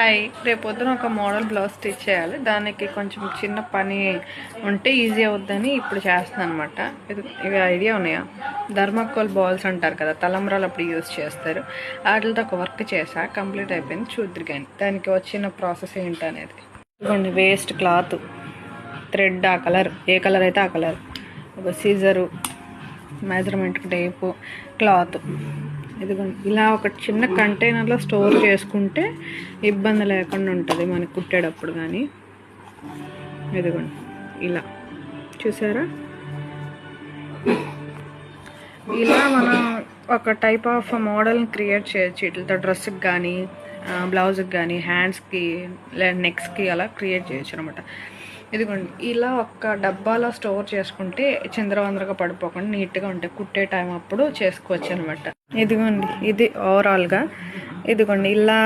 Hi, రేపొద్దున ఒక model blouse stitch చేయాలి. దానికి కొంచెం చిన్న పని ఉంటే ఈజీ అవుద్దని ఇప్పుడు చేస్తున్నాను అనమాట. ఇవి ఐడియా ఉన్నాయా? థర్మాకోల్ బాల్స్ అంటారు కదా, తలంబ్రాలు అప్పుడు యూజ్ చేస్తారు. వాటితో ఒక వర్క్ చేసా, కంప్లీట్ అయిపోయింది. చూద్దరు కానీ దానికి వచ్చిన ప్రాసెస్ ఏంటనేది. ఇదిగోండి, వేస్ట్ క్లాత్, థ్రెడ్, ఆ కలర్, ఏ కలర్ అయితే ఆ కలర్, ఒక సీజరు, మెజర్మెంట్ టేపు, క్లాత్. ఇదిగోండి, ఇలా ఒక చిన్న కంటైనర్లో స్టోర్ చేసుకుంటే ఇబ్బంది లేకుండా ఉంటుంది మనకి కుట్టేటప్పుడు. కానీ ఇదిగోండి, ఇలా చూసారా, ఇలా మనం ఒక టైప్ ఆఫ్ మోడల్ని క్రియేట్ చేయొచ్చు. ఇట్లతో డ్రెస్కి కానీ, బ్లౌజ్కి కానీ, హ్యాండ్స్కి లేదా నెక్స్కి అలా క్రియేట్ చేయొచ్చు అనమాట. ఇదిగోండి, ఇలా ఒక డబ్బాలో స్టోర్ చేసుకుంటే చిందరవందరగా పడిపోకుండా నీట్గా ఉంటాయి. కుట్టే టైం అప్పుడు చేసుకోవచ్చు అనమాట. ఇదిగోండి, ఇది ఓవరాల్గా. ఇదిగోండి, ఇలా